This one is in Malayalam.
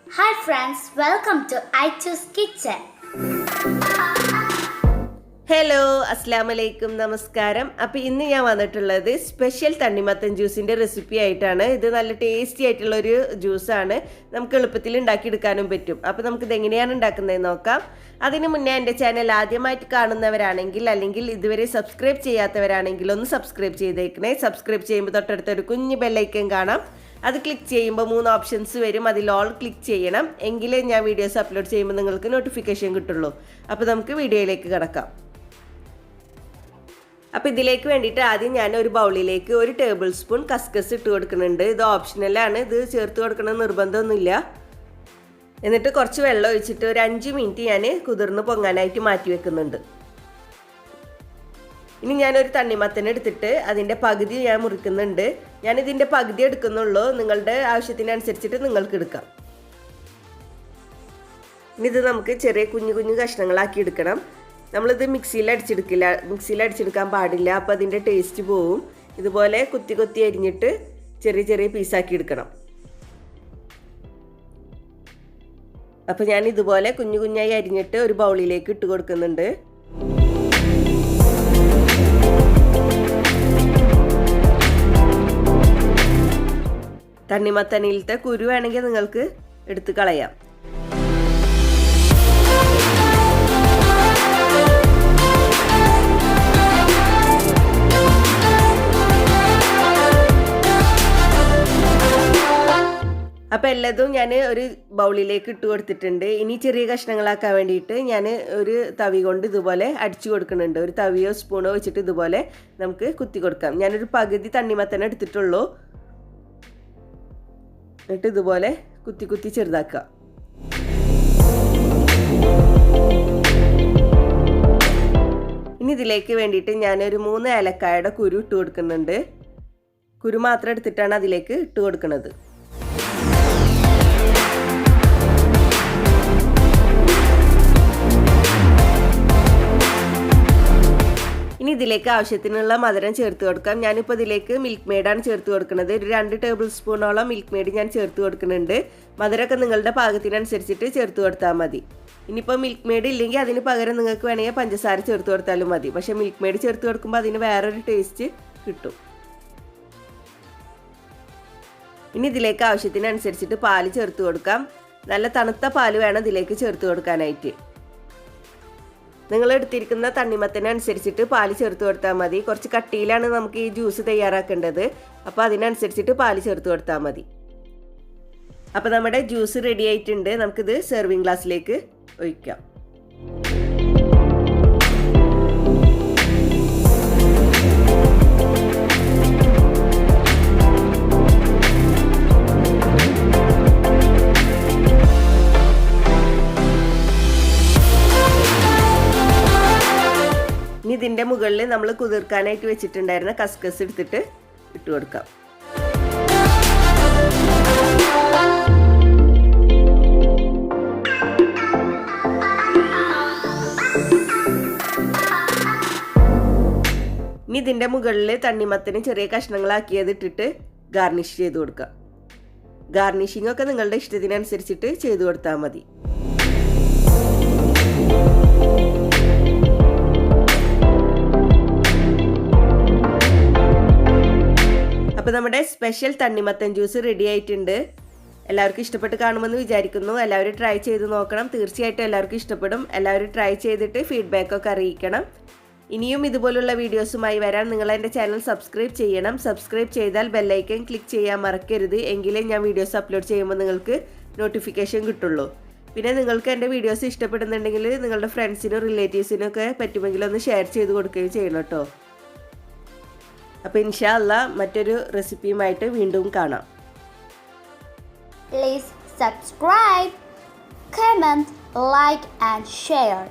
Hi friends, welcome to I Choose Kitchen. Hello അസ്സലാമലൈക്കും നമസ്കാരം. അപ്പോൾ ഇന്ന് ഞാൻ വന്നിട്ടുള്ളത് സ്പെഷ്യൽ തണ്ണിമത്തൻ ജ്യൂസിൻ്റെ റെസിപ്പി ആയിട്ടാണ്. ഇത് നല്ല ടേസ്റ്റി ആയിട്ടുള്ളൊരു ജ്യൂസാണ്. നമുക്ക് എളുപ്പത്തിൽ ഉണ്ടാക്കിയെടുക്കാനും പറ്റും. അപ്പോൾ നമുക്കിത് എങ്ങനെയാണ് ഉണ്ടാക്കുന്നതെന്ന് നോക്കാം. അതിന് മുന്നേ എൻ്റെ ചാനൽ ആദ്യമായിട്ട് കാണുന്നവരാണെങ്കിൽ അല്ലെങ്കിൽ ഇതുവരെ സബ്സ്ക്രൈബ് ചെയ്യാത്തവരാണെങ്കിൽ ഒന്ന് സബ്സ്ക്രൈബ് ചെയ്തേക്കണേ. സബ്സ്ക്രൈബ് ചെയ്യുമ്പോൾ തൊട്ടടുത്തൊരു കുഞ്ഞ് ബെല്ലൈക്കൻ കാണാം. അത് ക്ലിക്ക് ചെയ്യുമ്പോൾ 3 ഓപ്ഷൻസ് വരും. അതിൽ ഓൾ ക്ലിക്ക് ചെയ്യണം. എങ്കിലേ ഞാൻ വീഡിയോസ് അപ്ലോഡ് ചെയ്യുമ്പോൾ നിങ്ങൾക്ക് നോട്ടിഫിക്കേഷൻ കിട്ടുള്ളൂ. അപ്പോൾ നമുക്ക് വീഡിയോയിലേക്ക് കിടക്കാം. അപ്പോൾ ഇതിലേക്ക് വേണ്ടിയിട്ട് ആദ്യം ഞാൻ ഒരു ബൗളിലേക്ക് 1 ടേബിൾ സ്പൂൺ കസ്കസ് ഇട്ട് കൊടുക്കുന്നുണ്ട്. ഇത് ഓപ്ഷണലാണ്, ഇത് ചേർത്ത് കൊടുക്കണം നിർബന്ധമൊന്നുമില്ല. എന്നിട്ട് കുറച്ച് വെള്ളം ഒഴിച്ചിട്ട് ഒരു 5 മിനിറ്റ് ഞാൻ കുതിർന്ന് പൊങ്ങാനായിട്ട് മാറ്റി വെക്കുന്നുണ്ട്. ഇനി ഞാനൊരു തണ്ണിമത്തൻ എടുത്തിട്ട് അതിൻ്റെ പകുതി ഞാൻ മുറിക്കുന്നുണ്ട്. ഞാനിതിൻ്റെ പകുതി എടുക്കുന്നുള്ളൂ, നിങ്ങളുടെ ആവശ്യത്തിനനുസരിച്ചിട്ട് നിങ്ങൾക്ക് എടുക്കാം. ഇനി ഇത് നമുക്ക് ചെറിയ കുഞ്ഞു കുഞ്ഞു കഷ്ണങ്ങളാക്കി എടുക്കണം. നമ്മളിത് മിക്സിയിൽ അടിച്ചെടുക്കാൻ പാടില്ല, അപ്പോൾ അതിൻ്റെ ടേസ്റ്റ് പോവും. ഇതുപോലെ കുത്തി കുത്തി അരിഞ്ഞിട്ട് ചെറിയ ചെറിയ പീസാക്കി എടുക്കണം. അപ്പോൾ ഞാൻ ഇതുപോലെ കുഞ്ഞു കുഞ്ഞായി അരിഞ്ഞിട്ട് ഒരു ബൗളിലേക്ക് ഇട്ട് കൊടുക്കുന്നുണ്ട്. തണ്ണിമത്തനിലത്തെ കുരു വേണമെങ്കിൽ നിങ്ങൾക്ക് എടുത്ത് കളയാം. അപ്പോൾ എല്ലാതും ഞാൻ ഒരു ബൗളിലേക്ക് ഇട്ട് കൊടുത്തിട്ടുണ്ട്. ഇനി ചെറിയ കഷ്ണങ്ങളാക്കാൻ വേണ്ടിയിട്ട് ഞാൻ ഒരു തവി കൊണ്ട് ഇതുപോലെ അടിച്ചു കൊടുക്കുന്നുണ്ട്. ഒരു തവിയോ സ്പൂണോ വെച്ചിട്ട് ഇതുപോലെ നമുക്ക് കുത്തി കൊടുക്കാം. ഞാനൊരു പകുതി തണ്ണിമത്തൻ എടുത്തിട്ടുള്ളൂ. എന്നിട്ട് ഇതുപോലെ കുത്തി കുത്തി ചെറുതാക്കുക. ഇനി ഇതിലേക്ക് വേണ്ടിയിട്ട് ഞാനൊരു 3 ഏലക്കായയുടെ കുരു ഇട്ട് കൊടുക്കുന്നുണ്ട്. കുരു മാത്രം എടുത്തിട്ടാണ് അതിലേക്ക് ഇട്ട് കൊടുക്കുന്നത്. ഇനി ഇതിലേക്ക് ആവശ്യത്തിനുള്ള മധുരം ചേർത്ത് കൊടുക്കാം. ഞാനിപ്പോൾ ഇതിലേക്ക് മിൽക്ക് മെയ്ഡാണ് ചേർത്ത് കൊടുക്കുന്നത്. ഒരു 2 ടേബിൾ സ്പൂണോളം മിൽക്ക് മെയ്ഡ് ഞാൻ ചേർത്ത് കൊടുക്കുന്നുണ്ട്. മധുരമൊക്കെ നിങ്ങളുടെ പാകത്തിനനുസരിച്ചിട്ട് ചേർത്ത് കൊടുത്താൽ മതി. ഇനിയിപ്പോൾ മിൽക്ക് മെയ്ഡ് ഇല്ലെങ്കിൽ അതിന് പകരം നിങ്ങൾക്ക് വേണമെങ്കിൽ പഞ്ചസാര ചേർത്ത് കൊടുത്താലും മതി. പക്ഷേ മിൽക്ക് മെയ്ഡ് ചേർത്ത് കൊടുക്കുമ്പോൾ അതിന് വേറൊരു ടേസ്റ്റ് കിട്ടും. ഇനി ഇതിലേക്ക് ആവശ്യത്തിനനുസരിച്ചിട്ട് പാല് ചേർത്ത് കൊടുക്കാം. നല്ല തണുത്ത പാല് വേണം ഇതിലേക്ക് ചേർത്ത് കൊടുക്കാനായിട്ട്. നിങ്ങൾ എടുത്തിരിക്കുന്ന തണ്ണിമത്തനനുസരിച്ചിട്ട് പാല് ചേർത്ത് കൊടുത്താൽ മതി. കുറച്ച് കട്ടിയിലാണ് നമുക്ക് ഈ ജ്യൂസ് തയ്യാറാക്കേണ്ടത്, അപ്പോൾ അതിനനുസരിച്ചിട്ട് പാല് ചേർത്ത് കൊടുത്താൽ മതി. അപ്പോൾ നമ്മുടെ ജ്യൂസ് റെഡി ആയിട്ടുണ്ട്. നമുക്കിത് സെർവിങ് ഗ്ലാസ്സിലേക്ക് ഒഴിക്കാം. ഇനി ഇതിൻ്റെ മുകളിൽ നമ്മൾ കുതിർക്കാനായിട്ട് വെച്ചിട്ടുണ്ടായിരുന്ന കസ്കസ് എടുത്തിട്ട് ഇട്ട് കൊടുക്കാം. ഇനി ഇതിൻ്റെ മുകളിൽ തണ്ണിമത്തന് ചെറിയ കഷ്ണങ്ങളാക്കിയത് ഇട്ടിട്ട് ഗാർണിഷ് ചെയ്ത് കൊടുക്കാം. ഗാർണിഷിംഗ് ഒക്കെ നിങ്ങളുടെ ഇഷ്ടത്തിനനുസരിച്ചിട്ട് ചെയ്ത് കൊടുത്താൽ മതി. അപ്പോൾ നമ്മുടെ സ്പെഷ്യൽ തണ്ണിമത്തൻ ജ്യൂസ് റെഡി ആയിട്ടുണ്ട്. എല്ലാവർക്കും ഇഷ്ടപ്പെട്ട് കാണുമെന്ന് വിചാരിക്കുന്നു. എല്ലാവരും ട്രൈ ചെയ്ത് നോക്കണം. തീർച്ചയായിട്ടും എല്ലാവർക്കും ഇഷ്ടപ്പെടും. എല്ലാവരും ട്രൈ ചെയ്തിട്ട് ഫീഡ്ബാക്കൊക്കെ അറിയിക്കണം. ഇനിയും ഇതുപോലുള്ള വീഡിയോസുമായി വരാൻ നിങ്ങൾ എൻ്റെ ചാനൽ സബ്സ്ക്രൈബ് ചെയ്യണം. സബ്സ്ക്രൈബ് ചെയ്താൽ ബെല്ലൈക്കൻ ക്ലിക്ക് ചെയ്യാൻ മറക്കരുത്. എങ്കിലേ ഞാൻ വീഡിയോസ് അപ്ലോഡ് ചെയ്യുമ്പോൾ നിങ്ങൾക്ക് നോട്ടിഫിക്കേഷൻ കിട്ടുള്ളൂ. പിന്നെ നിങ്ങൾക്ക് എൻ്റെ വീഡിയോസ് ഇഷ്ടപ്പെടുന്നുണ്ടെങ്കിൽ നിങ്ങളുടെ ഫ്രണ്ട്സിനും റിലേറ്റീവ്സിനും ഒക്കെ പറ്റുമെങ്കിൽ ഒന്ന് ഷെയർ ചെയ്ത് കൊടുക്കുകയും ചെയ്യണം കേട്ടോ. അപ്പോൾ ഇൻഷാ അല്ലാഹ് മറ്റൊരു റെസിപ്പിയുമായിട്ട് വീണ്ടും കാണാം. Please subscribe, comment, like and share.